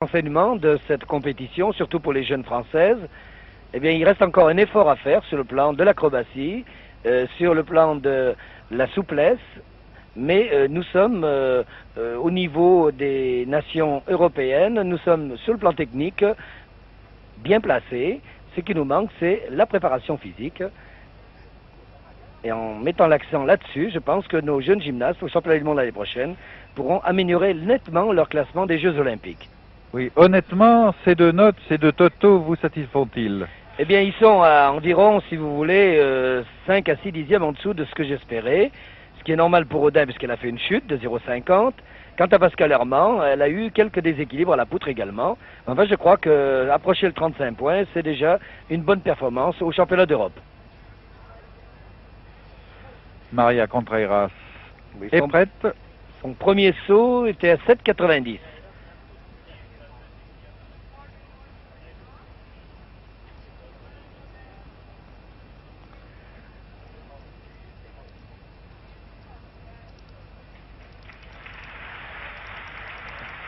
Enseignement de cette compétition, surtout pour les jeunes françaises, eh bien, il reste encore un effort à faire sur le plan de l'acrobatie, sur le plan de la souplesse, mais nous sommes au niveau des nations européennes, nous sommes sur le plan technique bien placés. Ce qui nous manque, c'est la préparation physique. Et en mettant l'accent là-dessus, je pense que nos jeunes gymnastes, au championnat du monde l'année prochaine, pourront améliorer nettement leur classement des Jeux olympiques. Oui, honnêtement, ces deux notes, ces deux totaux vous satisfont-ils? Eh bien, ils sont à environ, si vous voulez, 5 à 6 dixièmes en dessous de ce que j'espérais, ce qui est normal pour Odin puisqu'elle a fait une chute de 0,50. Quant à Pascal Herman, elle a eu quelques déséquilibres à la poutre également. Enfin, je crois que approcher le 35 points, c'est déjà une bonne performance au championnat d'Europe. Maria Contreras est prête. Son premier saut était à 7,90.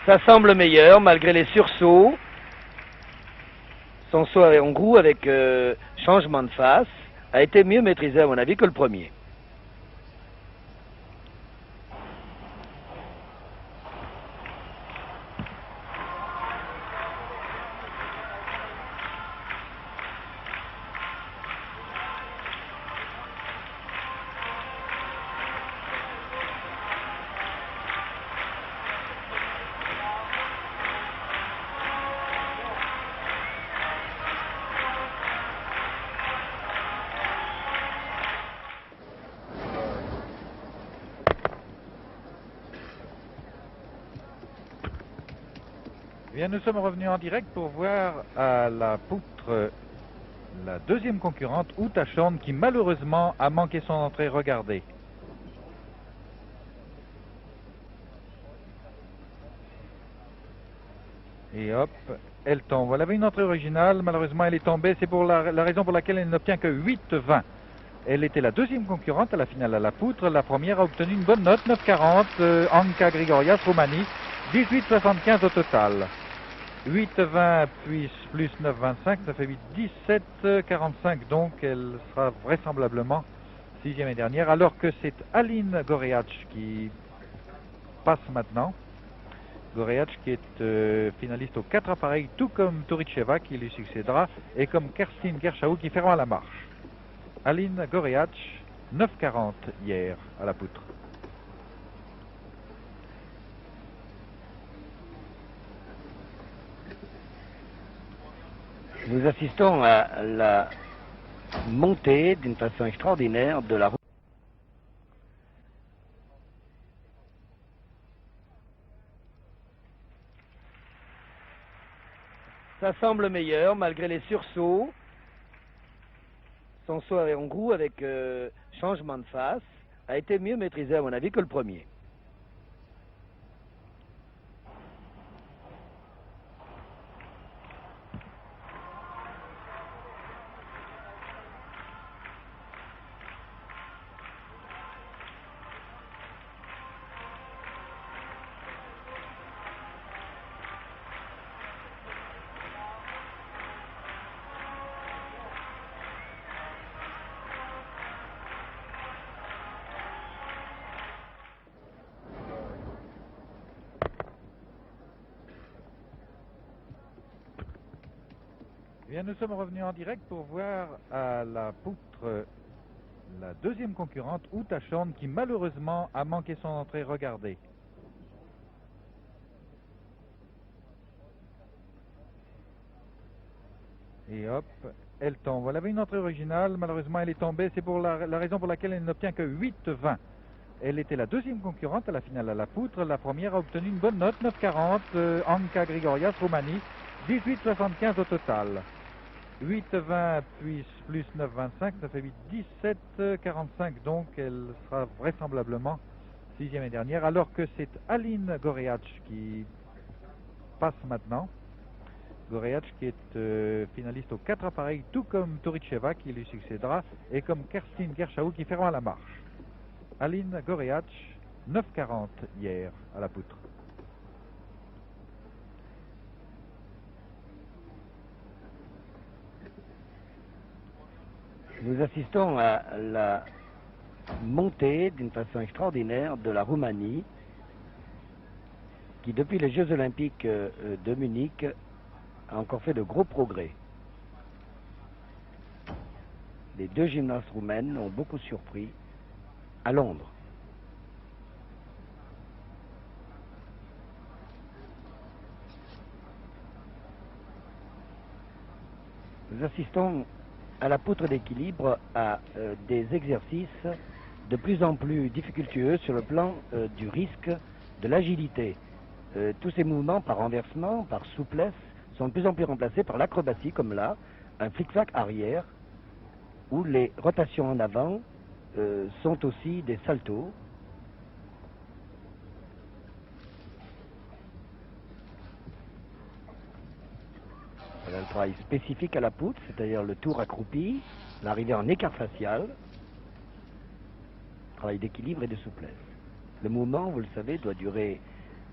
Ça semble meilleur malgré les sursauts. Son saut en roue avec changement de face a été mieux maîtrisé à mon avis que le premier. Eh bien, nous sommes revenus en direct pour voir à la poutre la deuxième concurrente, Uta Shorn, qui malheureusement a manqué son entrée. Regardez. Et hop, elle tombe. Elle avait une entrée originale, malheureusement elle est tombée. C'est pour la raison pour laquelle elle n'obtient que 8,20. Elle était la deuxième concurrente à la finale à la poutre. La première a obtenu une bonne note, 9,40. Anka Grigorias, Roumanie, 18,75 au total. 8,20 puis plus 9,25, ça fait 17,45. Donc elle sera vraisemblablement sixième et dernière. Alors que c'est Aline Goreac qui passe maintenant. Goreac qui est finaliste aux 4 appareils, tout comme Touricheva qui lui succédera, et comme Kerstin Gershaw qui feront la marche. Aline Goreac, 9,40 hier à la poutre. Nous assistons à la montée d'une façon extraordinaire de la route. Ça semble meilleur malgré les sursauts. Son saut en roue avec changement de face a été mieux maîtrisé à mon avis que le premier. Eh bien, nous sommes revenus en direct pour voir à la poutre la deuxième concurrente, Uta Shorn, qui malheureusement a manqué son entrée. Regardez. Et hop, elle tombe. Elle avait une entrée originale, malheureusement elle est tombée. C'est pour la raison pour laquelle elle n'obtient que 8,20. Elle était la deuxième concurrente à la finale à la poutre. La première a obtenu une bonne note, 9,40. Anka Grigorias, Roumanie, 18,75 au total. 8,20 puis plus 9,25, ça fait 17,45. Donc elle sera vraisemblablement sixième et dernière. Alors que c'est Aline Goreac qui passe maintenant. Goreac qui est finaliste aux 4 appareils, tout comme Touricheva qui lui succédera, et comme Kerstin Gershaw qui feront la marche. Aline Goreac, 9,40 hier à la poutre. Nous assistons à la montée d'une façon extraordinaire de la Roumanie, qui depuis les Jeux Olympiques de Munich a encore fait de gros progrès. Les deux gymnastes roumaines ont beaucoup surpris à Londres. Nous assistons à la poutre d'équilibre à des exercices de plus en plus difficultueux sur le plan du risque, de l'agilité. Tous ces mouvements par renversement, par souplesse, sont de plus en plus remplacés par l'acrobatie, comme là, un flic-flac arrière, où les rotations en avant sont aussi des saltos. Voilà le travail spécifique à la poutre, c'est-à-dire le tour accroupi, l'arrivée en écart facial, travail d'équilibre et de souplesse. Le mouvement, vous le savez, doit durer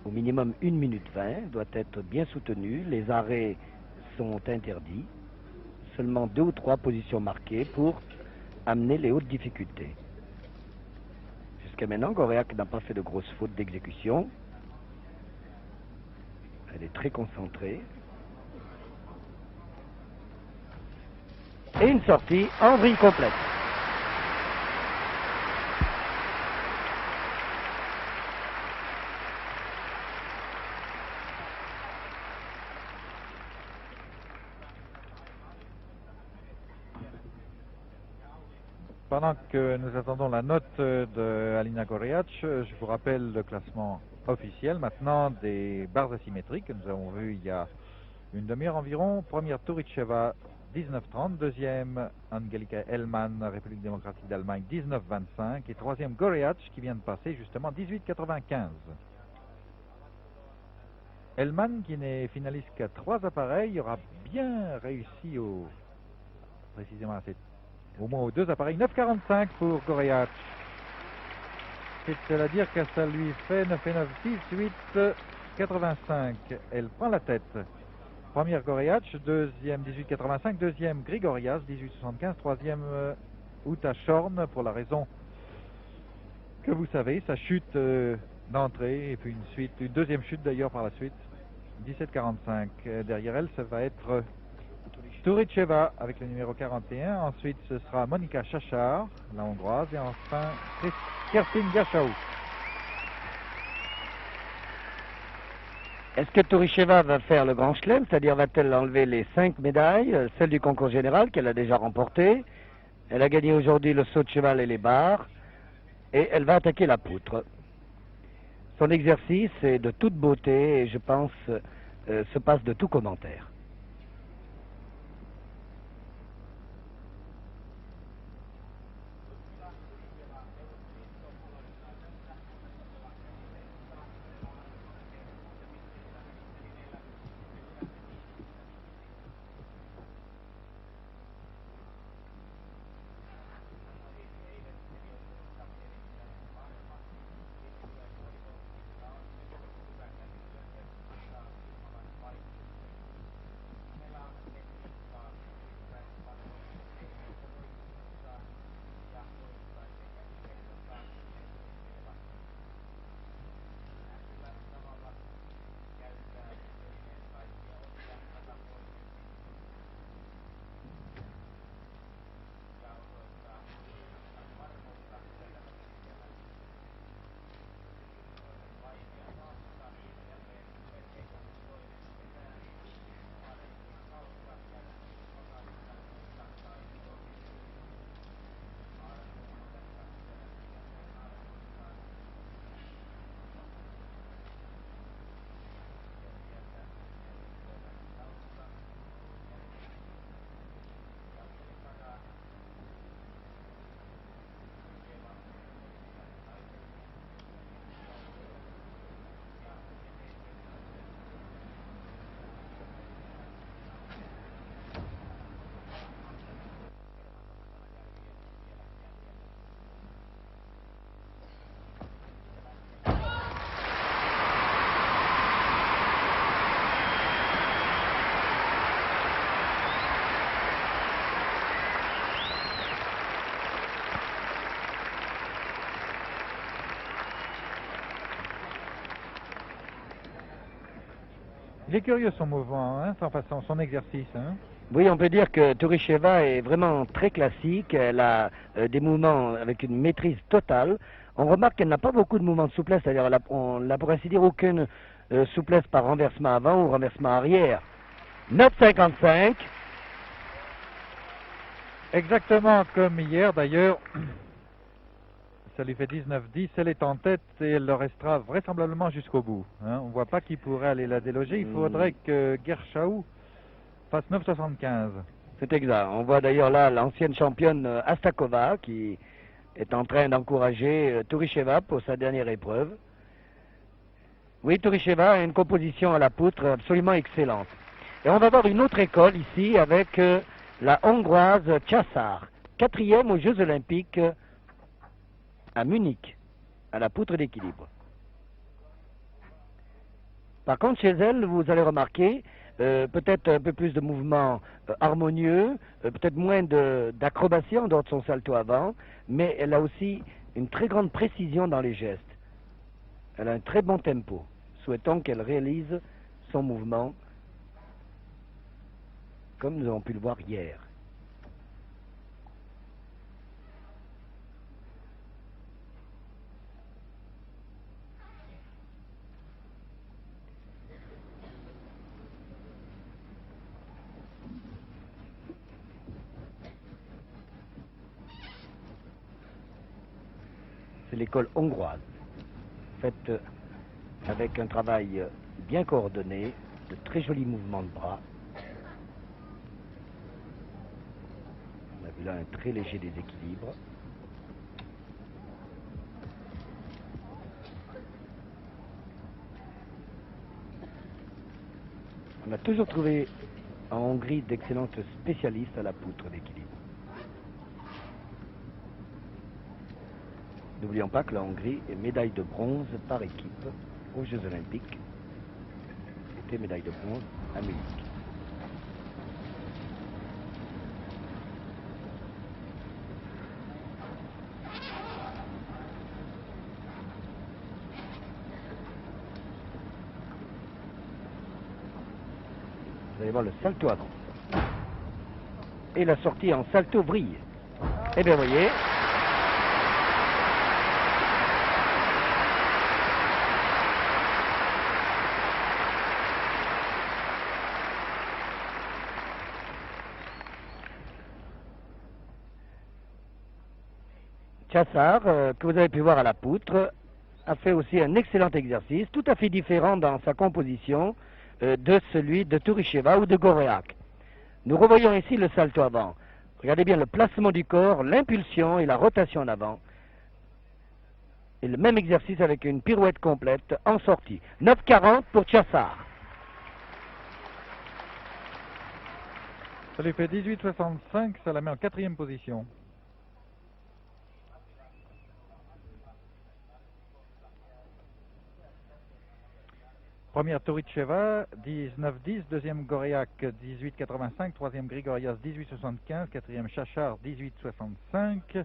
au minimum 1 minute 20, doit être bien soutenu, les arrêts sont interdits, seulement 2 ou 3 positions marquées pour amener les hautes difficultés. Jusqu'à maintenant, Goriac n'a pas fait de grosses fautes d'exécution. Elle est très concentrée. Et une sortie en vrille complète. Pendant que nous attendons la note de Alina Goriac, je vous rappelle le classement officiel maintenant des barres asymétriques que nous avons vu il y a une demi-heure environ. Première Touricheva 19,30, deuxième Angelika Hellmann, République démocratique d'Allemagne 19,25 et troisième Goriac qui vient de passer justement 18,95. Hellmann qui n'est finaliste qu'à 3 appareils aura bien réussi précisément à au moins aux 2 appareils. 9,45 pour Goriac. C'est-à-dire que ça lui fait 9 et 9, 18,85. Elle prend la tête. Première Goriac, deuxième 18,85, deuxième Grigorias 18,75, troisième Uta Shorn pour la raison que vous savez, sa chute d'entrée et puis une deuxième chute d'ailleurs par la suite, 17,45. Derrière elle, ça va être Touricheva avec le numéro 41. Ensuite, ce sera Monika Chachar, la hongroise, et enfin Kerstin Gachau. Est-ce que Touricheva va faire le grand chelem, c'est-à-dire va-t-elle enlever les 5 médailles, celle du concours général qu'elle a déjà remportée? Elle a gagné aujourd'hui le saut de cheval et les barres, et elle va attaquer la poutre. Son exercice est de toute beauté et je pense se passe de tout commentaire. Il est curieux son mouvement, hein, son exercice. Hein. Oui, on peut dire que Touricheva est vraiment très classique. Elle a des mouvements avec une maîtrise totale. On remarque qu'elle n'a pas beaucoup de mouvements de souplesse, c'est-à-dire on n'a pour ainsi dire aucune souplesse par renversement avant ou renversement arrière. 9,55. Exactement comme hier d'ailleurs. Ça lui fait 19-10, elle est en tête et elle le restera vraisemblablement jusqu'au bout. Hein. On ne voit pas qui pourrait aller la déloger. Il faudrait que Gershaou fasse 9,75. C'est exact. On voit d'ailleurs là l'ancienne championne Astakova qui est en train d'encourager Touricheva pour sa dernière épreuve. Oui, Touricheva a une composition à la poutre absolument excellente. Et on va voir une autre école ici avec la Hongroise Császár, 4e aux Jeux Olympiques à Munich, à la poutre d'équilibre. Par contre, chez elle, vous allez remarquer peut-être un peu plus de mouvements harmonieux, peut-être moins d'acrobatie en dehors de son salto avant, mais elle a aussi une très grande précision dans les gestes. Elle a un très bon tempo. Souhaitons qu'elle réalise son mouvement comme nous avons pu le voir hier. C'est l'école hongroise, faite avec un travail bien coordonné, de très jolis mouvements de bras. On a vu là un très léger déséquilibre. On a toujours trouvé en Hongrie d'excellentes spécialistes à la poutre d'équilibre. N'oublions pas que la Hongrie est médaille de bronze par équipe aux Jeux Olympiques. C'était médaille de bronze à Munich. Vous allez voir le salto avant. Et la sortie en salto brille. Eh bien, voyez. Császár, que vous avez pu voir à la poutre, a fait aussi un excellent exercice, tout à fait différent dans sa composition de celui de Touricheva ou de Goreak. Nous revoyons ici le salto avant. Regardez bien le placement du corps, l'impulsion et la rotation en avant. Et le même exercice avec une pirouette complète en sortie. 9,40 pour Császár. Ça lui fait 18,65, ça la met en 4e position. Première Touricheva, 19-10, deuxième Goreak, 18,85, troisième Grigorias, 18,75, quatrième Császár, 18,65.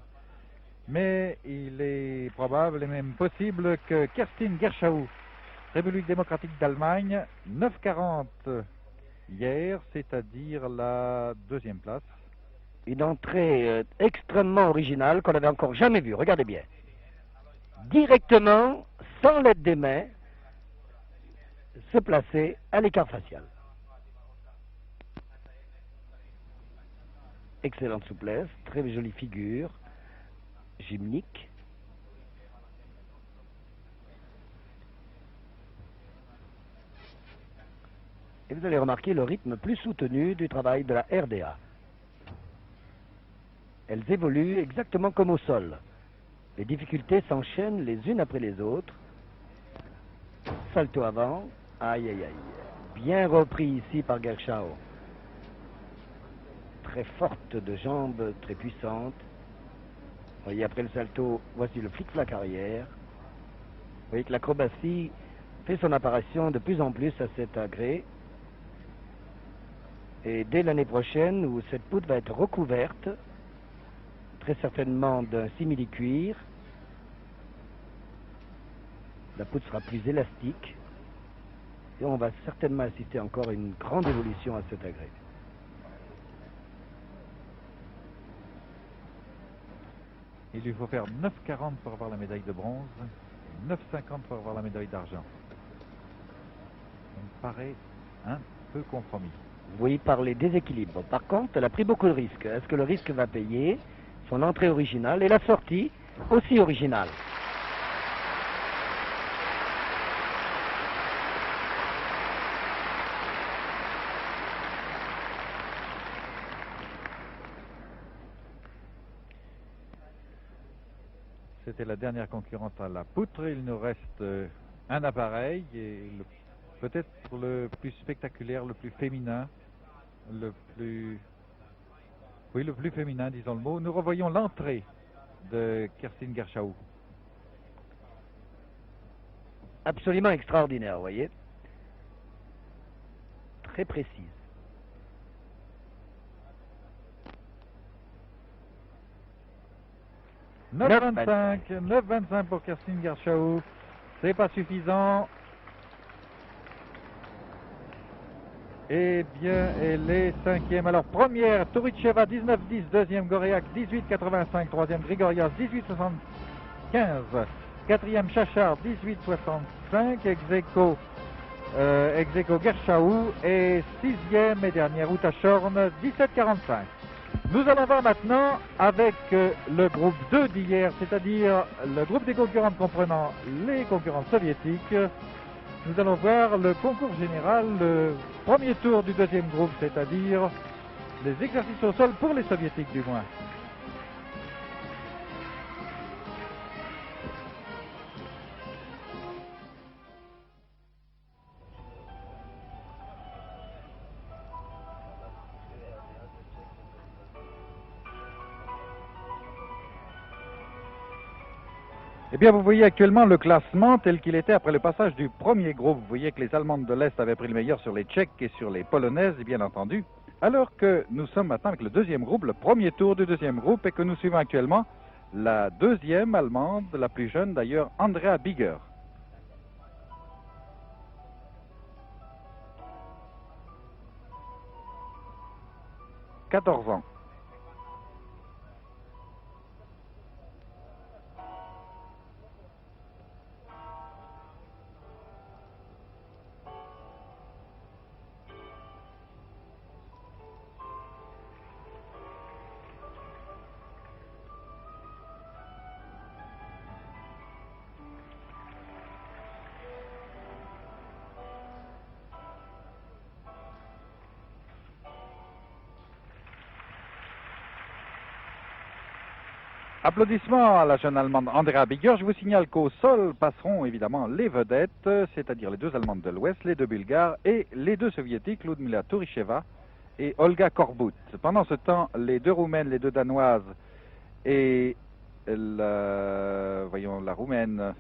Mais il est probable et même possible que Kerstin Gershaou, République démocratique d'Allemagne, 9,40 hier, c'est-à-dire la 2e place. Une entrée extrêmement originale qu'on n'avait encore jamais vue, regardez bien. Directement, sans l'aide des mains, se placer à l'écart facial. Excellente souplesse, très jolie figure, gymnique. Et vous allez remarquer le rythme plus soutenu du travail de la RDA. Elles évoluent exactement comme au sol. Les difficultés s'enchaînent les unes après les autres. Salto avant. Aïe, aïe, aïe. Bien repris ici par Gershaou. Très forte de jambes, très puissante. Vous voyez, après le salto, voici le flic-flac arrière. Vous voyez que l'acrobatie fait son apparition de plus en plus à cet agrès. Et dès l'année prochaine, où cette poutre va être recouverte, très certainement d'un simili-cuir, la poutre sera plus élastique. Et on va certainement assister encore à une grande évolution à cet agrès. Il lui faut faire 9,40 pour avoir la médaille de bronze, 9,50 pour avoir la médaille d'argent. Ça me paraît un peu compromis. Oui, par les déséquilibres. Par contre, elle a pris beaucoup de risques. Est-ce que le risque va payer? Son entrée originale et la sortie aussi originale. C'était la dernière concurrente à la poutre. Il nous reste un appareil et peut-être le plus spectaculaire, le plus féminin, le plus féminin, disons le mot. Nous revoyons l'entrée de Kerstin Gershaw. Absolument extraordinaire, vous voyez. Très précise. 9,25 pour Kerstin Gershaw. C'est pas suffisant. Eh bien, elle est cinquième. Alors, première, Touricheva, 19,10. Deuxième, Goreak, 18,85. Troisième, Grigorias, 18,75. Quatrième, Chachard, 18,65. Ex-aequo Gershaw. Et sixième et dernière, Uta Shorn, 17,45. Nous allons voir maintenant avec le groupe 2 d'hier, c'est-à-dire le groupe des concurrentes comprenant les concurrentes soviétiques. Nous allons voir le concours général, le premier tour du deuxième groupe, c'est-à-dire les exercices au sol pour les soviétiques du moins. Eh bien, vous voyez actuellement le classement tel qu'il était après le passage du premier groupe. Vous voyez que les Allemandes de l'Est avaient pris le meilleur sur les Tchèques et sur les Polonaises, bien entendu. Alors que nous sommes maintenant avec le deuxième groupe, le premier tour du deuxième groupe, et que nous suivons actuellement la deuxième Allemande, la plus jeune d'ailleurs, Andrea Bigger. « 14 ans. Applaudissements à la jeune Allemande Andrea Bigger. Je vous signale qu'au sol passeront évidemment les vedettes, c'est-à-dire les deux Allemandes de l'Ouest, les deux Bulgares et les deux Soviétiques, Ludmila Touricheva et Olga Korbut. Pendant ce temps, les deux Roumaines, les deux Danoises et voyons, la Roumaine,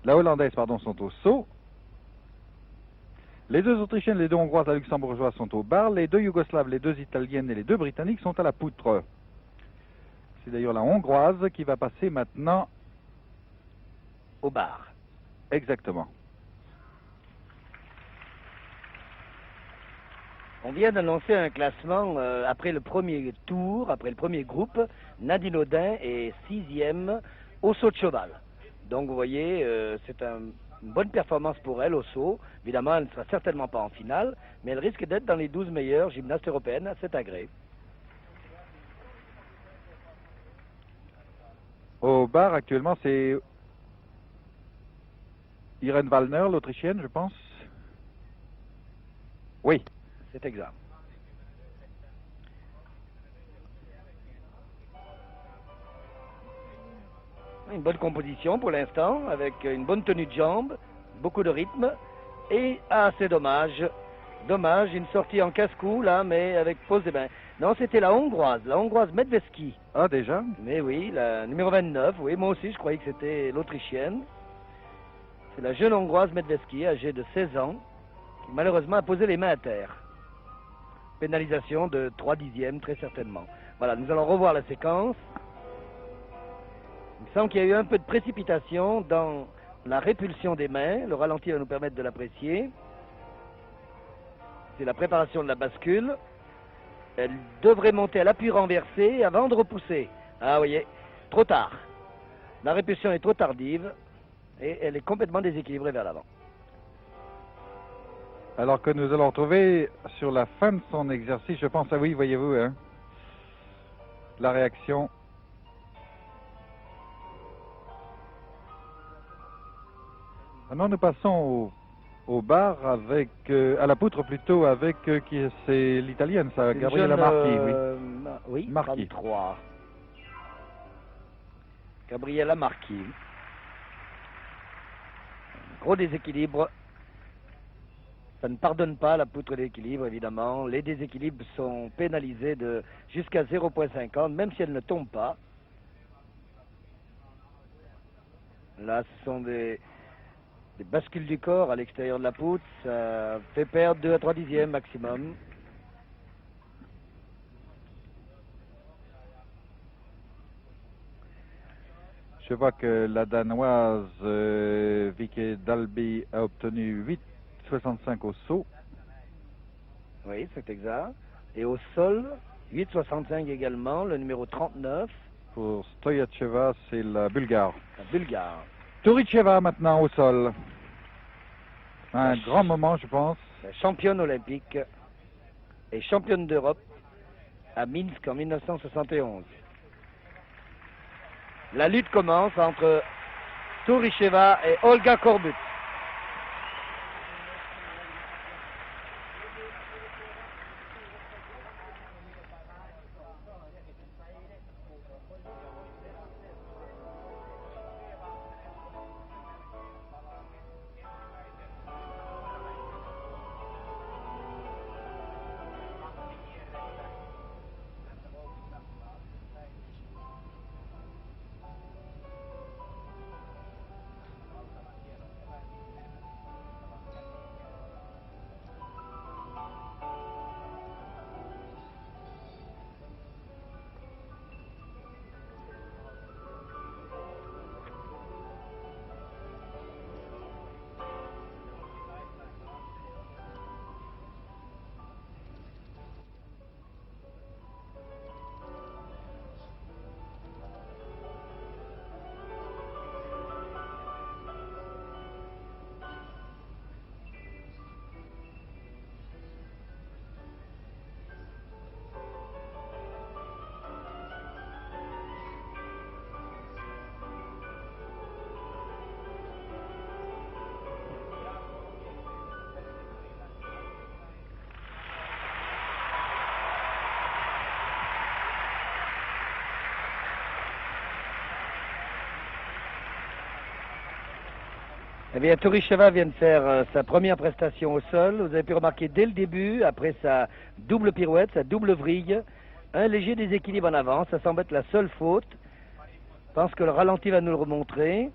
la Hollandaise, pardon, sont au saut. Les deux Autrichiennes, les deux Hongroises, la Luxembourgeoise sont au bar. Les deux Yougoslaves, les deux Italiennes et les deux Britanniques sont à la poutre. C'est d'ailleurs la Hongroise qui va passer maintenant au bar. Exactement. On vient d'annoncer un classement après le premier tour, après le premier groupe. Nadine Audin est sixième au saut de cheval. Donc vous voyez, c'est une bonne performance pour elle au saut. Évidemment, elle ne sera certainement pas en finale, mais elle risque d'être dans les 12 meilleures gymnastes européennes à cet agrès. Au bar, actuellement, c'est Irene Wallner, l'Autrichienne, je pense. Oui. C'est exact. Une bonne composition pour l'instant, avec une bonne tenue de jambes, beaucoup de rythme, et c'est dommage. Dommage, une sortie en casse-cou, là, mais avec pause des bains. Non, c'était la Hongroise Medveski. Ah, déjà? Mais oui, la numéro 29, oui, moi aussi, je croyais que c'était l'Autrichienne. C'est la jeune Hongroise Medveski, âgée de 16 ans, qui malheureusement a posé les mains à terre. Pénalisation de 3 dixièmes, très certainement. Voilà, nous allons revoir la séquence. Il me semble qu'il y a eu un peu de précipitation dans la répulsion des mains. Le ralenti va nous permettre de l'apprécier. C'est la préparation de la bascule. Elle devrait monter à l'appui renversé avant de repousser. Ah, vous voyez, trop tard. La répulsion est trop tardive et elle est complètement déséquilibrée vers l'avant. Alors que nous allons retrouver sur la fin de son exercice, je pense, ah oui, voyez-vous, hein, la réaction. Maintenant, nous passons au bar avec, à la poutre plutôt, avec, c'est l'italienne, ça, Gabriella Marchi, oui. Oui, Marchi. 33. Gabriella Marchi. Gros déséquilibre. Ça ne pardonne pas la poutre d'équilibre, évidemment. Les déséquilibres sont pénalisés de jusqu'à 0,50, même si elle ne tombe pas. Là, ce sont des bascules du corps à l'extérieur de la poutre. Ça fait perdre 2 à 3 dixièmes maximum. Je vois que la Danoise Vicky Dalby a obtenu 8,65 au saut. Oui, c'est exact. Et au sol, 8,65 également, le numéro 39. Pour Stoyacheva, c'est la Bulgare. La Bulgare. Touricheva maintenant au sol. Un grand moment, je pense. La championne olympique et championne d'Europe à Minsk en 1971. La lutte commence entre Touricheva et Olga Korbut. Eh bien, Touricheva vient de faire sa première prestation au sol. Vous avez pu remarquer dès le début, après sa double pirouette, sa double vrille, un léger déséquilibre en avant. Ça semble être la seule faute. Je pense que le ralenti va nous le remontrer.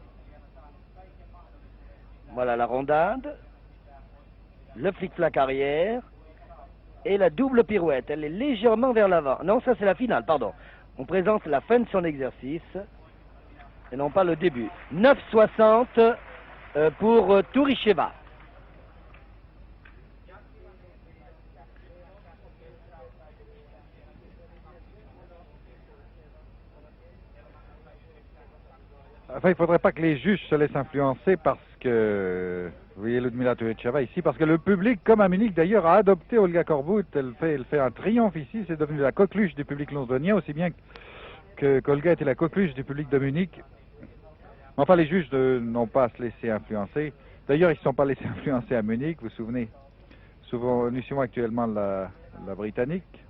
Voilà la rondade, le flic-flac arrière et la double pirouette. Elle est légèrement vers l'avant. Non, ça c'est la finale, pardon. On présente la fin de son exercice et non pas le début. 9,60 pour Touricheva. Enfin, il ne faudrait pas que les juges se laissent influencer parce que, vous voyez Ludmila Touricheva ici, parce que le public, comme à Munich d'ailleurs, a adopté Olga Korbut. Elle fait un triomphe ici, c'est devenu la coqueluche du public londonien, aussi bien qu'Olga était la coqueluche du public de Munich. Enfin, les juges n'ont pas à se laisser influencer. D'ailleurs, ils ne se sont pas laissés influencer à Munich, vous vous souvenez. Nous suivons actuellement la Britannique,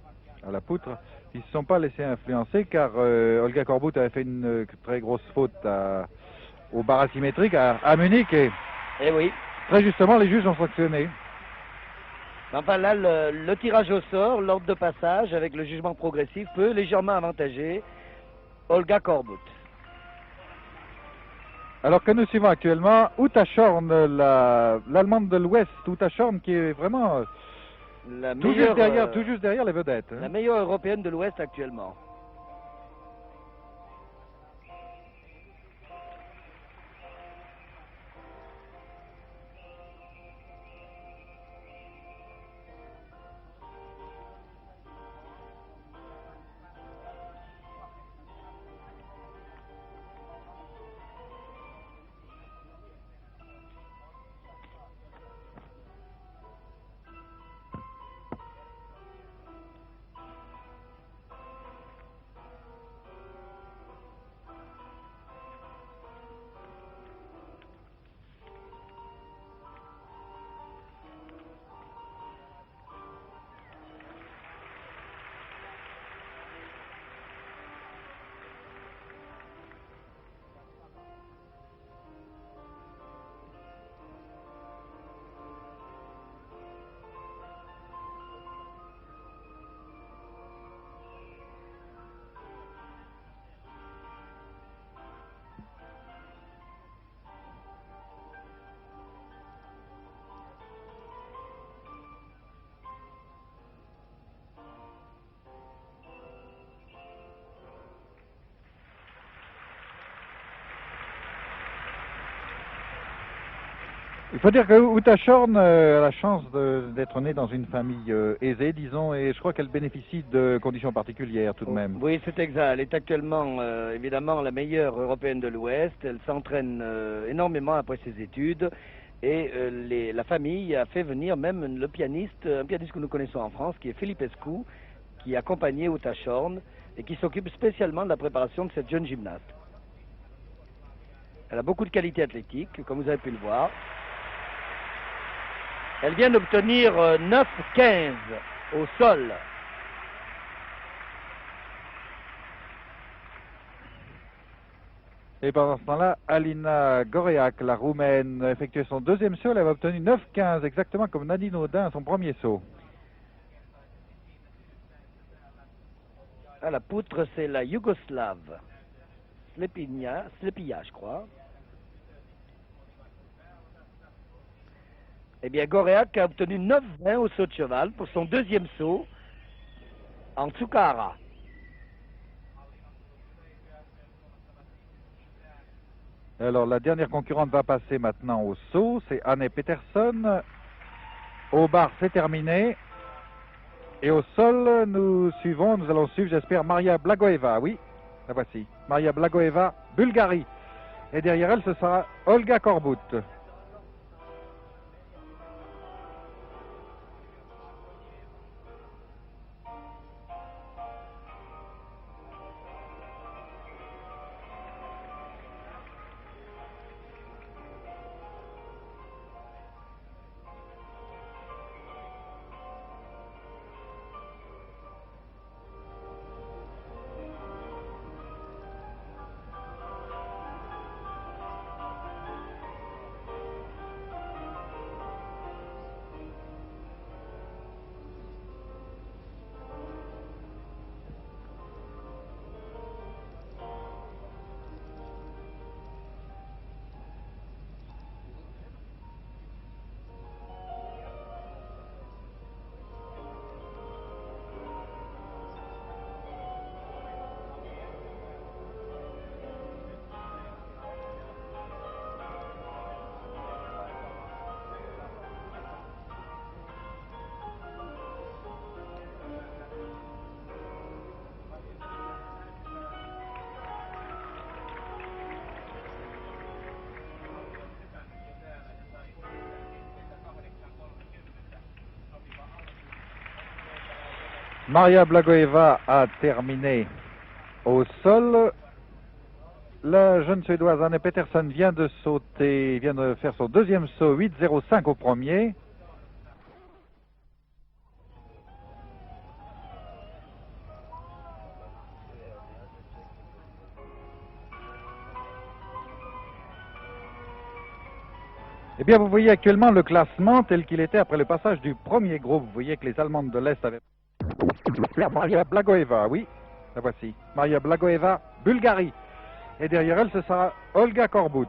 à la poutre. Ils ne se sont pas laissés influencer car Olga Korbut avait fait une très grosse faute au bar asymétrique à Munich et oui. Très justement, les juges ont sanctionné. Enfin là, le tirage au sort, l'ordre de passage avec le jugement progressif peut légèrement avantager Olga Korbut. Alors que nous suivons actuellement Uta Schorn, l'Allemande de l'Ouest, Uta Schorn qui est vraiment tout juste derrière les vedettes. La meilleure européenne de l'Ouest actuellement. Il faut dire que Uta Shorn a la chance d'être née dans une famille aisée, disons, et je crois qu'elle bénéficie de conditions particulières tout de même. Oui, c'est exact. Elle est actuellement évidemment la meilleure européenne de l'Ouest. Elle s'entraîne énormément après ses études. Et la famille a fait venir même un pianiste que nous connaissons en France, qui est Philippe Escou, qui accompagnait Uta Shorn et qui s'occupe spécialement de la préparation de cette jeune gymnaste. Elle a beaucoup de qualités athlétiques, comme vous avez pu le voir. Elle vient d'obtenir 9-15 au sol. Et pendant ce temps-là, Alina Goreac, la Roumaine, a effectué son deuxième saut. Elle avait obtenu 9-15, exactement comme Nadine Audin à son premier saut. Ah, la poutre, c'est la Yougoslave. Slepia, je crois. Eh bien, Goreac a obtenu 9-20 au saut de cheval pour son deuxième saut en Tsukara. Alors, la dernière concurrente va passer maintenant au saut. C'est Anne Peterson. Au bar, c'est terminé. Et au sol, nous allons suivre, j'espère, Maria Blagoeva. Oui, la voici. Maria Blagoeva, Bulgarie. Et derrière elle, ce sera Olga Korbut. Maria Blagoeva a terminé au sol. La jeune Suédoise Anne Peterson vient de faire son deuxième saut, 8,05 au premier. Eh bien, vous voyez actuellement le classement tel qu'il était après le passage du premier groupe. Vous voyez que les Allemandes de l'Est avaient... Maria Blagoeva, oui, la voici. Maria Blagoeva, Bulgarie. Et derrière elle, ce sera Olga Korbut.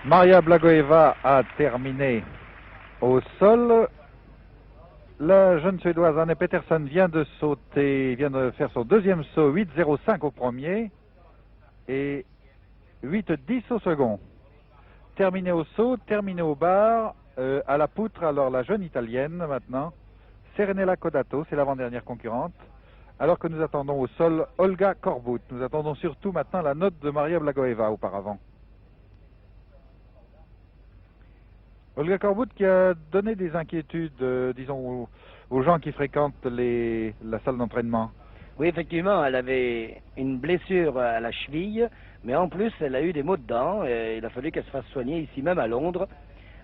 Maria Blagoeva a terminé au sol. La jeune Suédoise Anne Peterson vient de faire son deuxième saut, 8,05 au premier. et 8-10 au second. Terminé au saut, terminé au bar, à la poutre, alors la jeune italienne maintenant, Serenella Codato, c'est l'avant-dernière concurrente, alors que nous attendons au sol Olga Korbut. Nous attendons surtout maintenant la note de Maria Blagoeva auparavant. Olga Korbut qui a donné des inquiétudes, disons, aux gens qui fréquentent la salle d'entraînement. Oui, effectivement, elle avait une blessure à la cheville, mais en plus, elle a eu des maux de dents, et il a fallu qu'elle se fasse soigner ici même à Londres.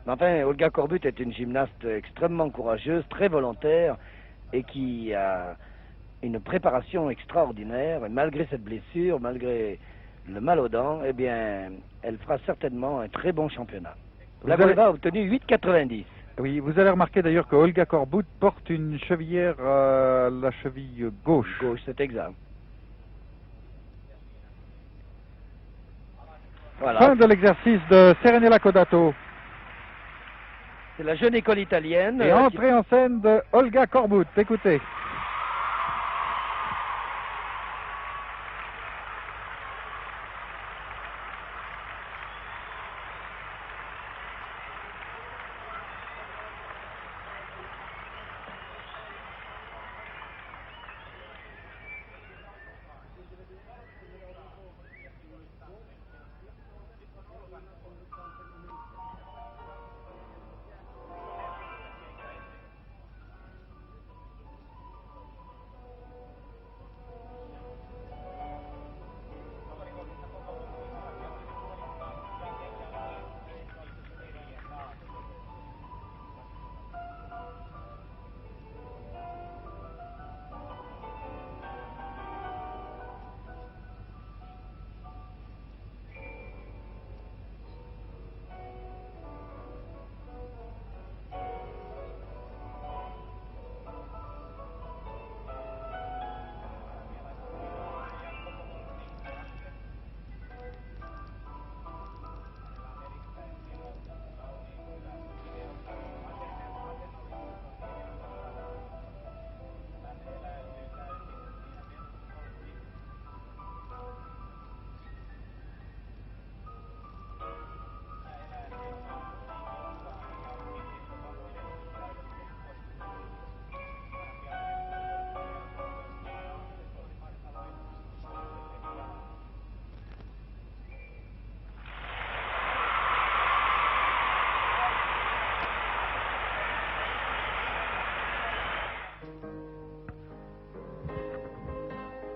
Mais enfin, Olga Korbut est une gymnaste extrêmement courageuse, très volontaire, et qui a une préparation extraordinaire. Et malgré cette blessure, malgré le mal aux dents, eh bien, elle fera certainement un très bon championnat. Blagoeva a obtenu 8,90. Oui, vous allez remarquer d'ailleurs que Olga Korbut porte une chevillère à la cheville gauche. Gauche, c'est exact. Voilà. Fin de l'exercice de Serenella Codato. C'est la jeune école italienne. Et entrée en scène de Olga Korbut. Écoutez.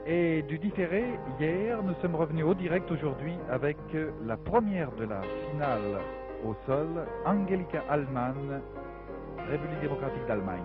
Et du différé, hier, nous sommes revenus au direct aujourd'hui avec la première de la finale au sol, Angelika Allmann, République démocratique d'Allemagne.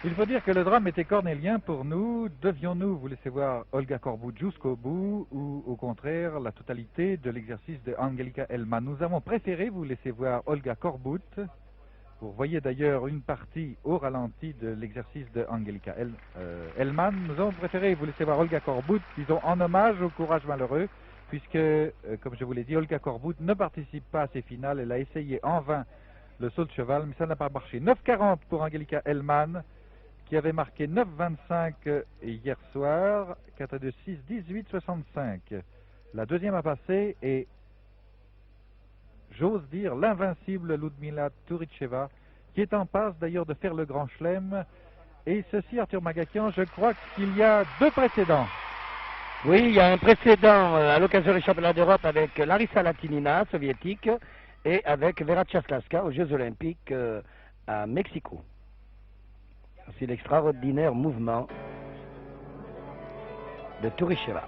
Il faut dire que le drame était cornélien pour nous. Devions-nous vous laisser voir Olga Korbut jusqu'au bout ou au contraire la totalité de l'exercice de Angelika Allmann? Nous avons préféré vous laisser voir Olga Korbut. Vous voyez d'ailleurs une partie au ralenti de l'exercice de Angelika Allmann. Nous avons préféré vous laisser voir Olga Korbut, disons en hommage au courage malheureux, puisque, comme je vous l'ai dit, Olga Korbut ne participe pas à ces finales. Elle a essayé en vain le saut de cheval, mais ça n'a pas marché. 9,40 pour Angelika Allmann, qui avait marqué 9,25 hier soir, 4-2-6, 18,65. La deuxième a passé et j'ose dire l'invincible Ludmila Touricheva, qui est en passe d'ailleurs de faire le grand chelem. Et ceci, Arthur Magakian, je crois qu'il y a deux précédents. Oui, il y a un précédent à l'occasion des championnats d'Europe avec Larissa Latinina, soviétique, et avec Vera Tchaslaska aux Jeux Olympiques à Mexico. C'est l'extraordinaire mouvement de Touricheva.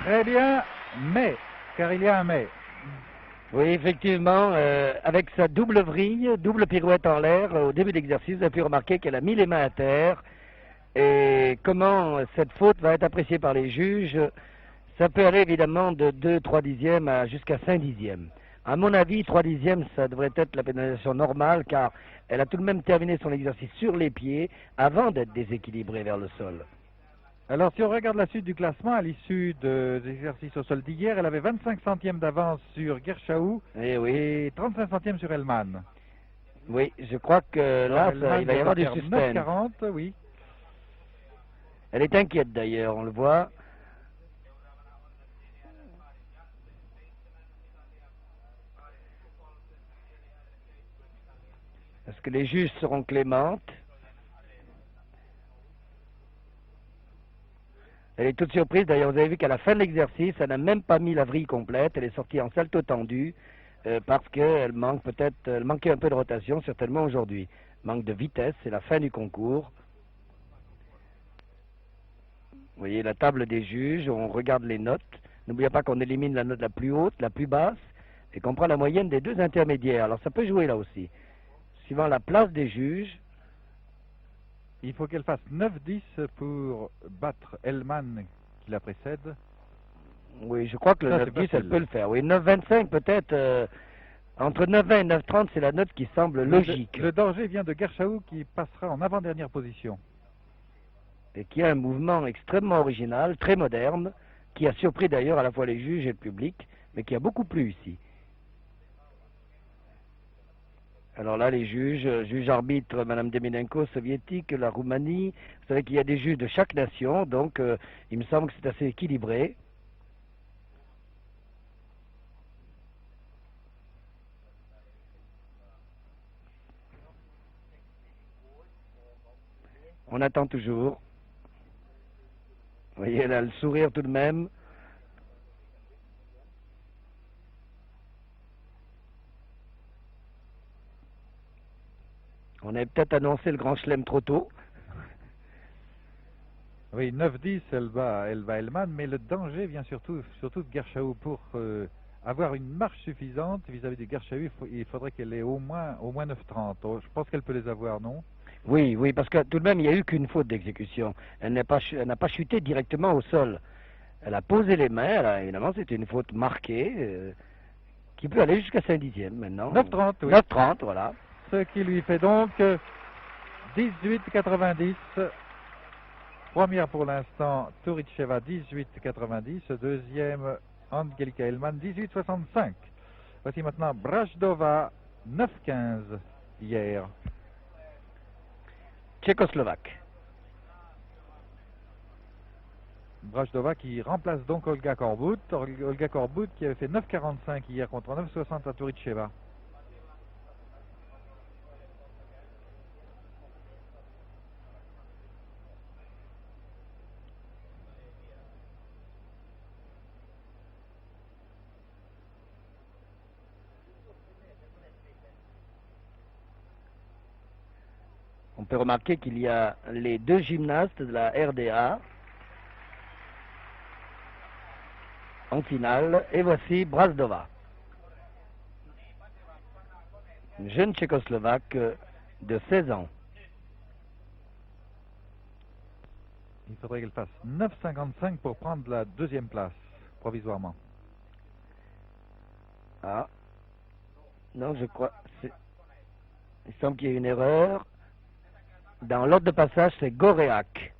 Très bien, mais, car il y a un mais. Oui, effectivement, avec sa double vrille, double pirouette en l'air, au début de l'exercice, vous avez pu remarquer qu'elle a mis les mains à terre. Et comment cette faute va être appréciée par les juges, ça peut aller évidemment de 2-3 dixièmes à jusqu'à 5 dixièmes. À mon avis, 3 dixièmes, ça devrait être la pénalisation normale, car elle a tout de même terminé son exercice sur les pieds avant d'être déséquilibrée vers le sol. Alors, si on regarde la suite du classement, à l'issue des exercices au sol d'hier, elle avait 25 centièmes d'avance sur Gershaou Oui. et 35 centièmes sur Hellman. Oui, je crois que là, il va y avoir du suspense. 9,40, oui. Elle est inquiète d'ailleurs, on le voit. Est-ce que les juges seront clémentes? Elle est toute surprise, d'ailleurs vous avez vu qu'à la fin de l'exercice, elle n'a même pas mis la vrille complète, elle est sortie en salto tendu, parce qu'elle elle manquait un peu de rotation, certainement aujourd'hui. Manque de vitesse, c'est la fin du concours. Vous voyez la table des juges, on regarde les notes. N'oubliez pas qu'on élimine la note la plus haute, la plus basse, et qu'on prend la moyenne des deux intermédiaires. Alors ça peut jouer là aussi. Suivant la place des juges. Il faut qu'elle fasse 9,10 pour battre Hellman qui la précède. Oui, je crois que le 9,10, elle peut le faire. Oui, 9,25 peut-être. Entre 9,20 et 9,30, c'est la note qui semble logique. Le danger vient de Gershaou qui passera en avant-dernière position. Et qui a un mouvement extrêmement original, très moderne, qui a surpris d'ailleurs à la fois les juges et le public, mais qui a beaucoup plu ici. Alors là, les juges arbitres, Madame Deminenko, soviétique, la Roumanie, vous savez qu'il y a des juges de chaque nation, donc il me semble que c'est assez équilibré. On attend toujours. Vous voyez, elle a le sourire tout de même. On avait peut-être annoncé le grand chelem trop tôt. Oui, 9-10, elle va Hellman, mais le danger vient surtout de Gershaou. Pour avoir une marche suffisante vis-à-vis de Gershaou, il faudrait qu'elle ait au moins 9,30. Je pense qu'elle peut les avoir, non? Oui, parce que tout de même, il n'y a eu qu'une faute d'exécution. Elle n'a pas chuté directement au sol. Elle a posé les mains, évidemment, c'était une faute marquée, qui peut aller jusqu'à 5 dixièmes maintenant. 9,30, oui. 9,30, voilà. Ce qui lui fait donc 18,90. Première pour l'instant, Touricheva 18,90. Deuxième, Angelika Hellman 18,65. Voici maintenant Brajdova 9,15 hier. Tchécoslovaque. Brajdova qui remplace donc Olga Korbut. Olga Korbut qui avait fait 9,45 hier contre 9,60 à Touricheva. On peut remarquer qu'il y a les deux gymnastes de la RDA en finale. Et voici Brazdova, une jeune tchécoslovaque de 16 ans. Il faudrait qu'elle fasse 9,55 pour prendre la deuxième place, provisoirement. Ah. Non, je crois. Il semble qu'il y ait une erreur. Dans l'ordre de passage, c'est Goreak.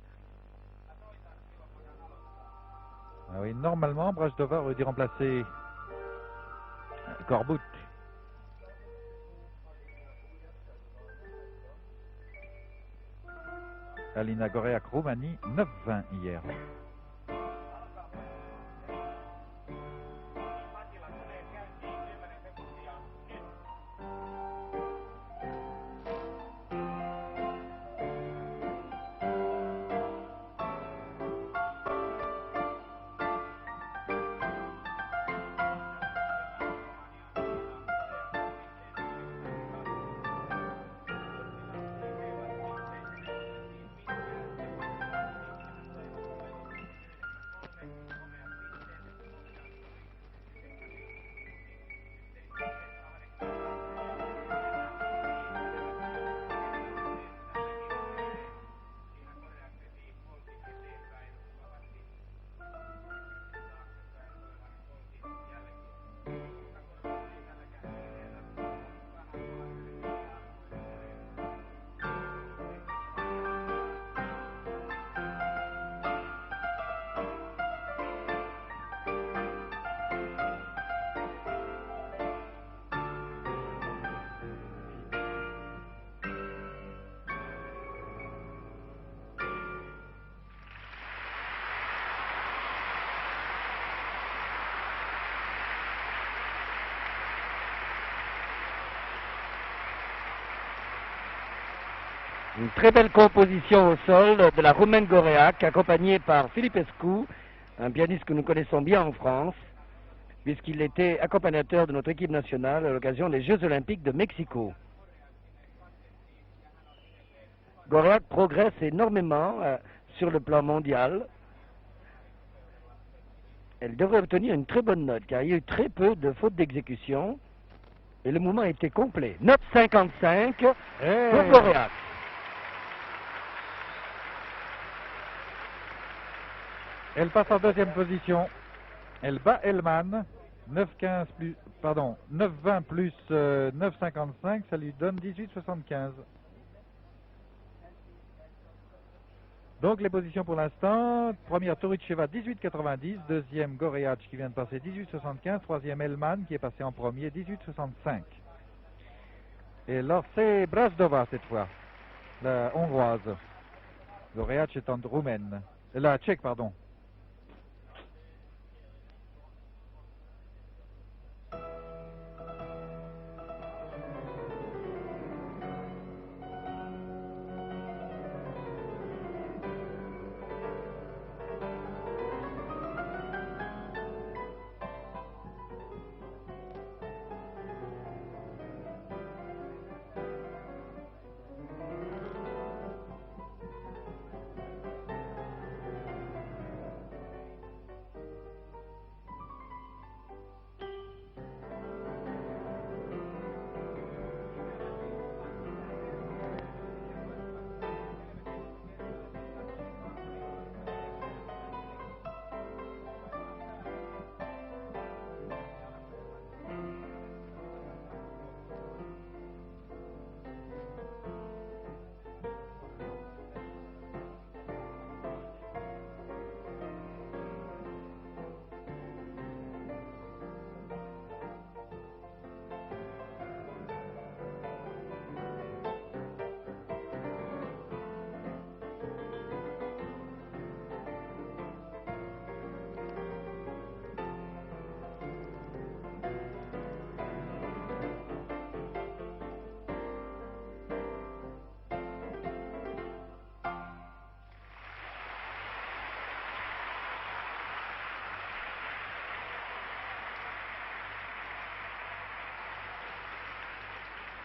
Ah oui, normalement, Brajdova aurait dû remplacer Korbut. Alina Goreak, Roumanie, 9,20 hier. Une très belle composition au sol de la roumaine Goreac, accompagnée par Philippe Escou, un pianiste que nous connaissons bien en France, puisqu'il était accompagnateur de notre équipe nationale à l'occasion des Jeux Olympiques de Mexico. Goreac progresse énormément sur le plan mondial. Elle devrait obtenir une très bonne note, car il y a eu très peu de fautes d'exécution, et le mouvement était complet. Note 55 pour Goreac. Elle passe en deuxième position. Elle bat Hellman. 9,15 plus, pardon, 9,20 plus 9,55, ça lui donne 18,75. Donc les positions pour l'instant, première Touricheva 18,90, deuxième Goreac qui vient de passer 18,75, troisième Hellman qui est passé en premier 18,65. Et alors c'est Brazdova cette fois, la hongroise. Goreac étant roumaine, la tchèque pardon.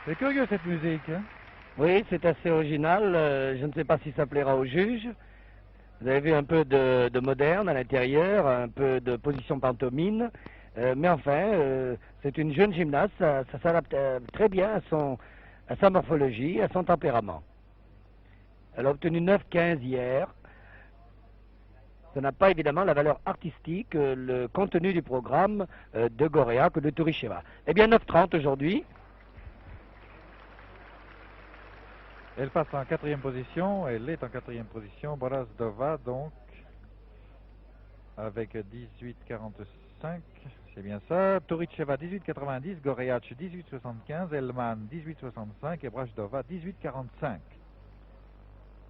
C'est curieux cette musique. Hein? Oui, c'est assez original. Je ne sais pas si ça plaira aux juges. Vous avez vu un peu de moderne à l'intérieur, un peu de position pantomime. Mais enfin, c'est une jeune gymnaste. Ça s'adapte très bien à sa morphologie, à son tempérament. Elle a obtenu 9,15 hier. Ça n'a pas évidemment la valeur artistique, le contenu du programme de Goreac ou de Touricheva. Eh bien, 9,30 aujourd'hui. Elle passe en quatrième position, elle est en quatrième position, Brazdova donc, avec 18,45, c'est bien ça, Touricheva 18,90, Goreac 18,75, Hellman 18,65 et Brazdova 18,45.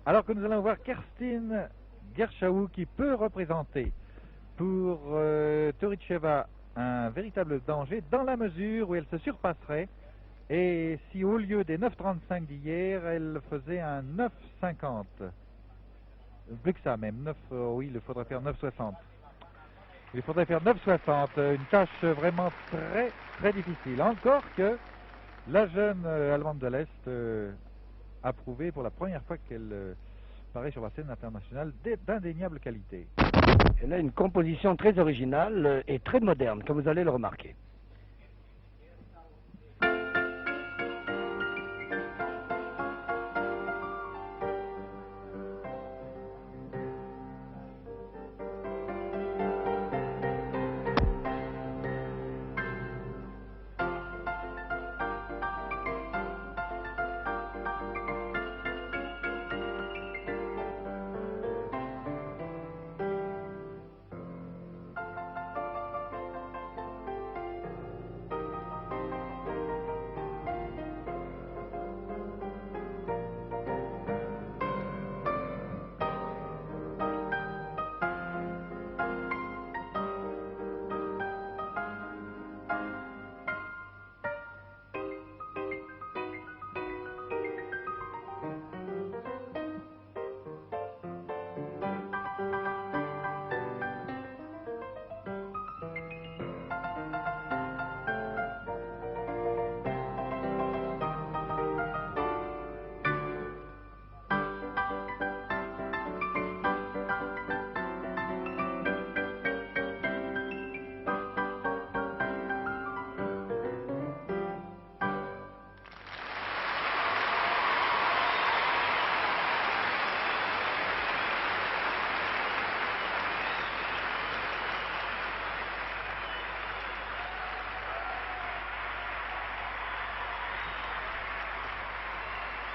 Alors que nous allons voir Kerstin Gershaw qui peut représenter pour Touricheva un véritable danger dans la mesure où elle se surpasserait. Et si au lieu des 9,35 d'hier, elle faisait un 9,50. Plus que ça même, 9, oui, il faudrait faire 9,60. Il faudrait faire 9,60, une tâche vraiment très très difficile. Encore que la jeune Allemande de l'Est a prouvé pour la première fois qu'elle paraît sur la scène internationale d'indéniable qualité. Elle a une composition très originale et très moderne, comme vous allez le remarquer.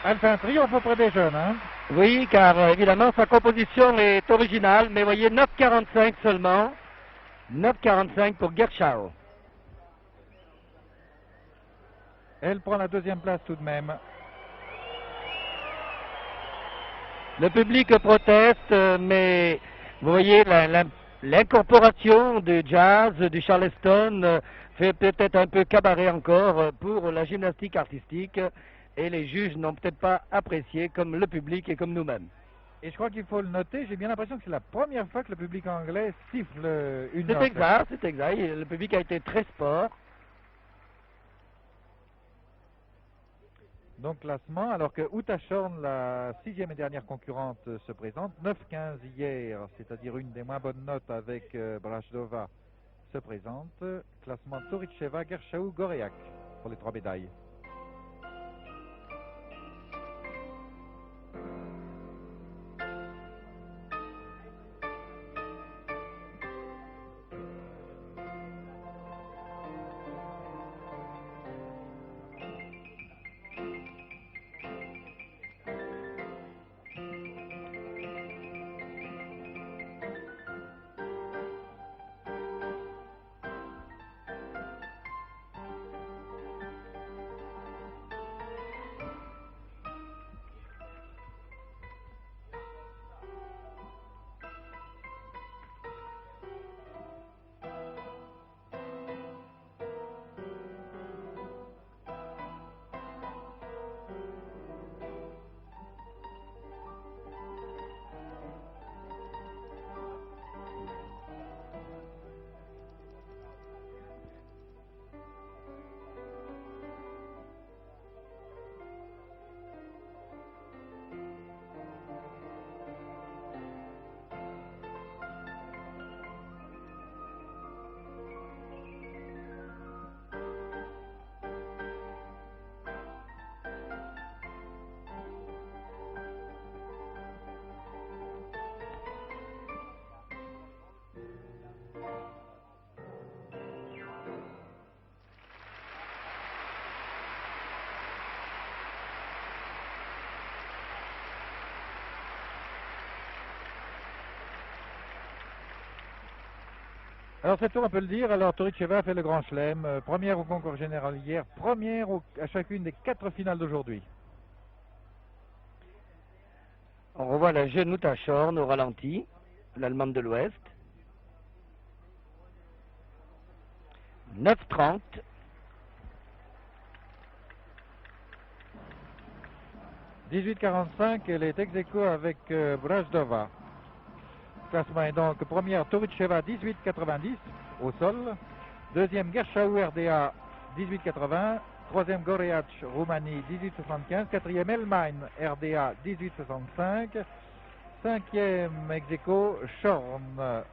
Elle fait un triomphe auprès des jeunes, hein. Oui, car évidemment sa composition est originale, mais voyez 9,45 seulement. 9,45 pour Gershau. Elle prend la deuxième place tout de même. Le public proteste, mais vous voyez l'incorporation du jazz, du charleston, fait peut-être un peu cabaret encore pour la gymnastique artistique, et les juges n'ont peut-être pas apprécié comme le public et comme nous-mêmes. Et je crois qu'il faut le noter, j'ai bien l'impression que c'est la première fois que le public anglais siffle une note. C'est exact, le public a été très sport. Donc classement, alors que Uta Shorn, la sixième et dernière concurrente, se présente. 9,15 hier, c'est-à-dire une des moins bonnes notes avec Brajdova, se présente. Classement Touricheva, Gershau, Goreak pour les 3 médailles. Alors cette tour, on peut le dire, alors Touricheva a fait le grand chelem, première au concours général hier, première à chacune des 4 finales d'aujourd'hui. On revoit la jeune Uta Shorn au ralenti, l'Allemande de l'Ouest. 9,30. « 18,45, elle est ex aequo avec Brajdova. Classement est donc première Touricheva 18,90 au sol, deuxième Gershau RDA 18,80, troisième Goreac Roumanie 18,75, quatrième Elmain RDA 18,65, cinquième ex aequo Shorn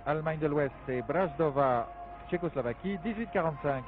Allemagne de l'Ouest et Brajdova Tchécoslovaquie 18,45.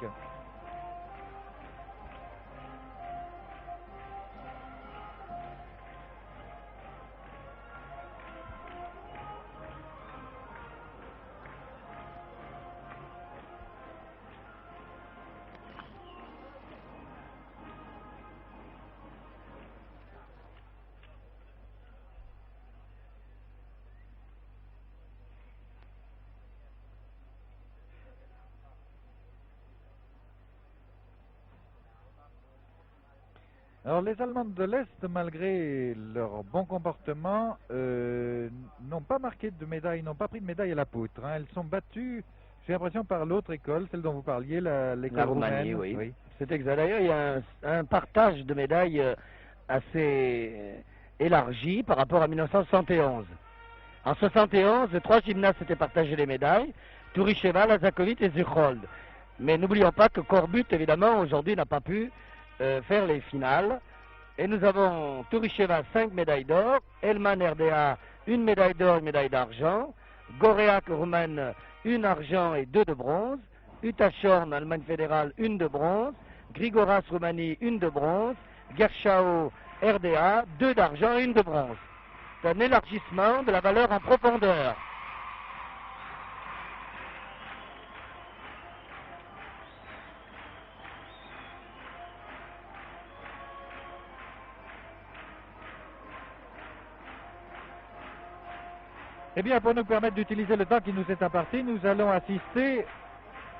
Alors les Allemandes de l'Est, malgré leur bon comportement, n'ont pas marqué de médaille, n'ont pas pris de médaille à la poutre. Hein. Elles sont battues, j'ai l'impression, par l'autre école, celle dont vous parliez, l'école Roumanie, roumaine. oui. C'est exact. D'ailleurs, il y a un partage de médailles assez élargi par rapport à 1971. En 71, 3 gymnastes s'étaient partagés les médailles, Touricheva, Lazakovic et Zuchold. Mais n'oublions pas que Korbut, évidemment, aujourd'hui n'a pas pu faire les finales. Et nous avons Touricheva 5 médailles d'or, Elman RDA 1 médaille d'or, 1 médaille d'argent, Goreac Roumaine 1 argent et 2 de bronze, Uta Shorn Allemagne fédérale 1 de bronze, Grigoras Roumanie 1 de bronze, Gershau RDA 2 d'argent et 1 de bronze. C'est un élargissement de la valeur en profondeur. Eh bien, pour nous permettre d'utiliser le temps qui nous est imparti, nous allons assister,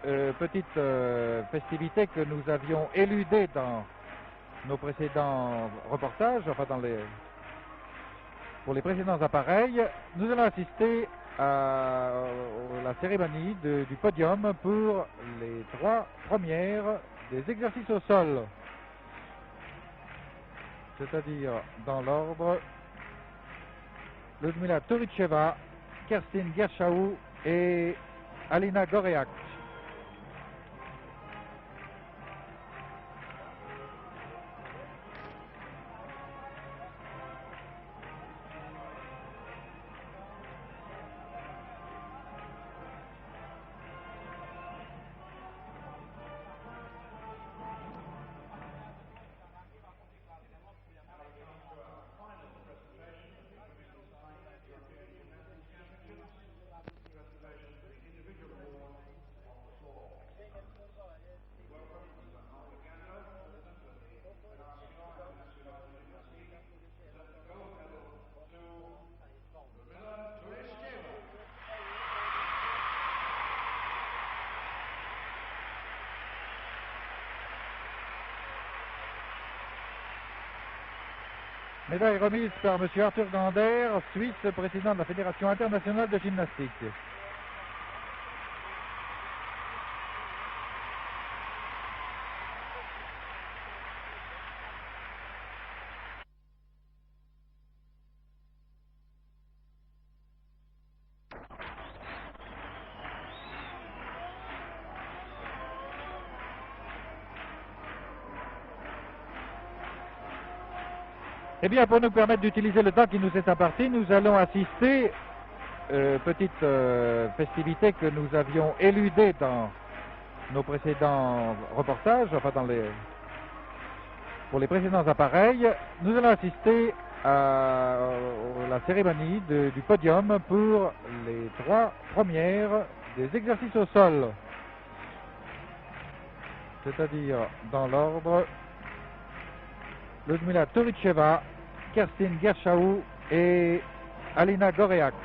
petite festivité que nous avions éludée dans nos précédents reportages, enfin pour les précédents appareils, nous allons assister à la cérémonie du podium pour les 3 premières des exercices au sol. C'est-à-dire, dans l'ordre, Ludmila Turicheva, Kerstin Gershaw et Alina Goreak. Médaille remise par M. Arthur Gander, Suisse, président de la Fédération internationale de gymnastique. Eh bien, pour nous permettre d'utiliser le temps qui nous est imparti, nous allons assister, petite festivité que nous avions éludée dans nos précédents reportages, enfin pour les précédents appareils, nous allons assister à la cérémonie du podium pour les 3 premières des exercices au sol. C'est-à-dire, dans l'ordre, Ludmila Turicheva, Kerstin Gershaw et Alina Goreak.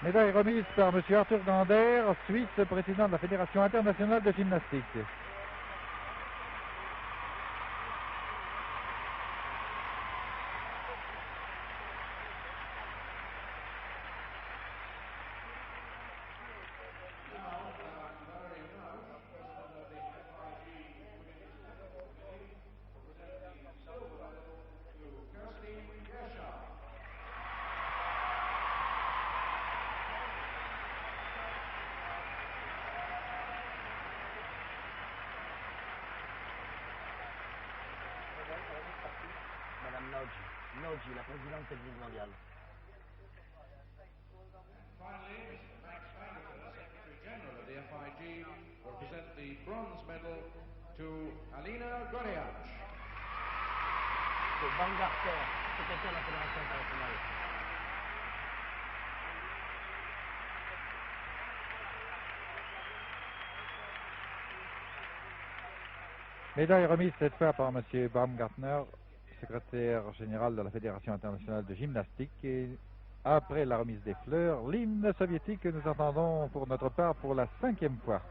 Médaille remise par M. Arthur Gander, Suisse, président de la Fédération internationale de gymnastique. Madame Noji, la présidente technique mondiale. Finally, Mr. Max Vanderbilt, Secretary General of the FIG, will present the bronze medal to Alina Goreak. C'est Baumgartner, secrétaire de la Fédération internationale. Médaille remise cette fois par M. Baumgartner, secrétaire général de la Fédération internationale de gymnastique. Et après la remise des fleurs, l'hymne soviétique que nous entendons pour notre part pour la 5e fois.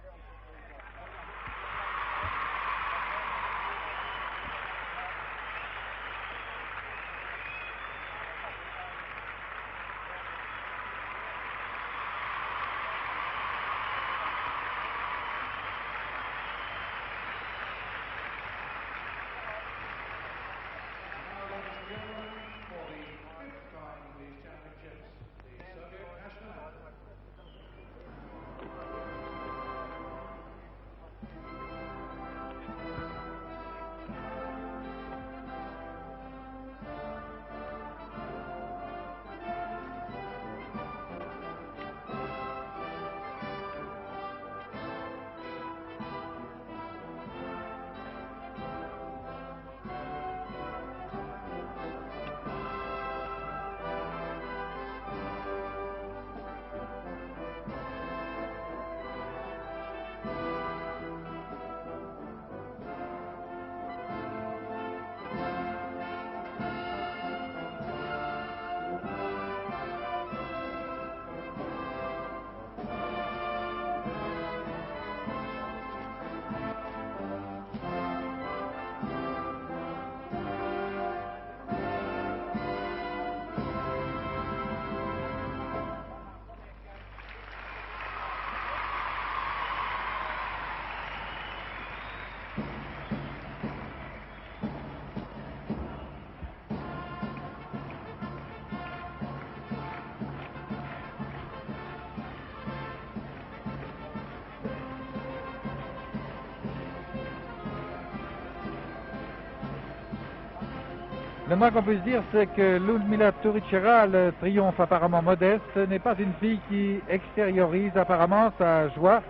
Le moins qu'on puisse dire, c'est que Ludmila Turiceva, le triomphe apparemment modeste, n'est pas une fille qui extériorise apparemment sa joie,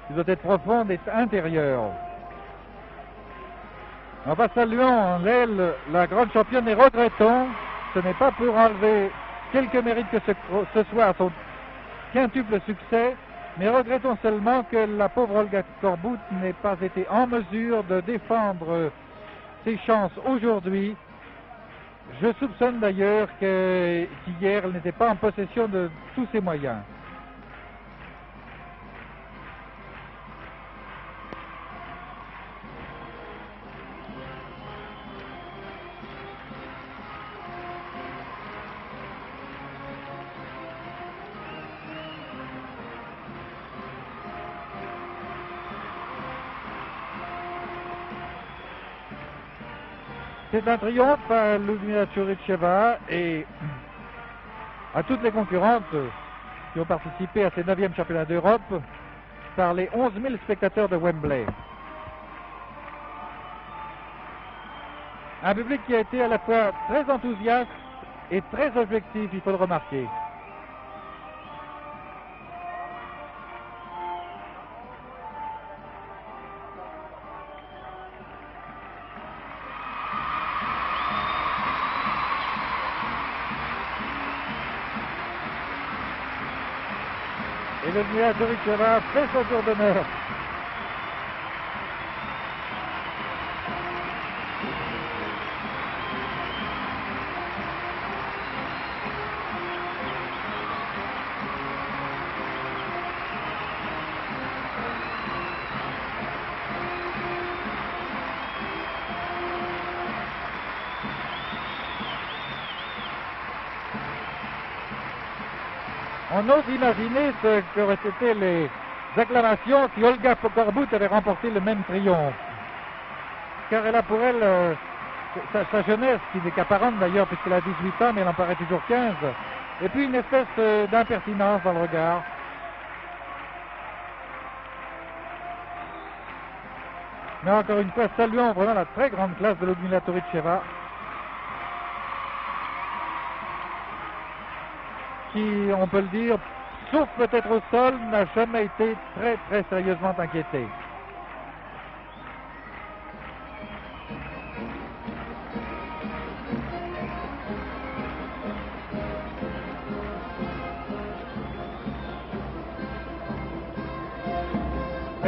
qui doit être profonde et intérieure. On va saluer en elle la grande championne et regrettons, ce n'est pas pour enlever quelques mérites que ce soit son quintuple succès, mais regrettons seulement que la pauvre Olga Korbut n'ait pas été en mesure de défendre ses chances aujourd'hui. Je soupçonne d'ailleurs qu'hier elle n'était pas en possession de tous ses moyens. C'est un triomphe à Ludmila Turiceva et à toutes les concurrentes qui ont participé à ces 9e championnats d'Europe par les 11 000 spectateurs de Wembley. Un public qui a été à la fois très enthousiaste et très objectif, il faut le remarquer. Et Ludmila Turiceva fait son tour d'honneur. On ose imaginer ce qu'auraient été les acclamations si Olga Korbut avait remporté le même triomphe. Car elle a pour elle sa jeunesse, qui n'est qu'apparente d'ailleurs, puisqu'elle a 18 ans, mais elle en paraît toujours 15. Et puis une espèce d'impertinence dans le regard. Mais encore une fois, saluons vraiment la très grande classe de Ludmila Turiceva, qui, on peut le dire, sauf peut-être au sol, n'a jamais été très sérieusement inquiété.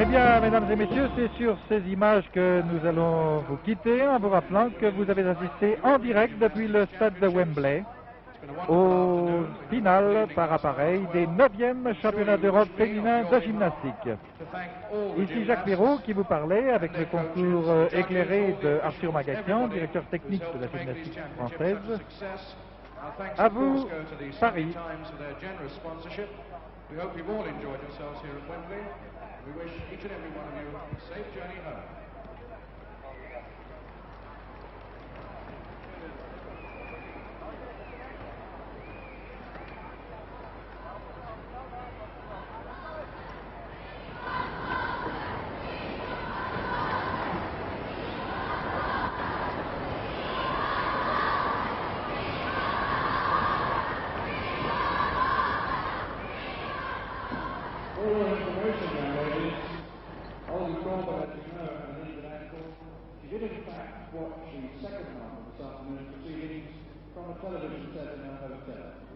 Eh bien, mesdames et messieurs, c'est sur ces images que nous allons vous quitter en vous rappelant que vous avez assisté en direct depuis le stade de Wembley au final par appareil des 9e championnats d'Europe féminins de gymnastique. Ici Jacques Perrault qui vous parlait avec le concours éclairé de Arthur Magakian, directeur technique de la gymnastique française. À vous, Paris. We wish each and every one of you a safe journey home. She did in fact watch the second half of this afternoon's proceedings from a television set in her hotel.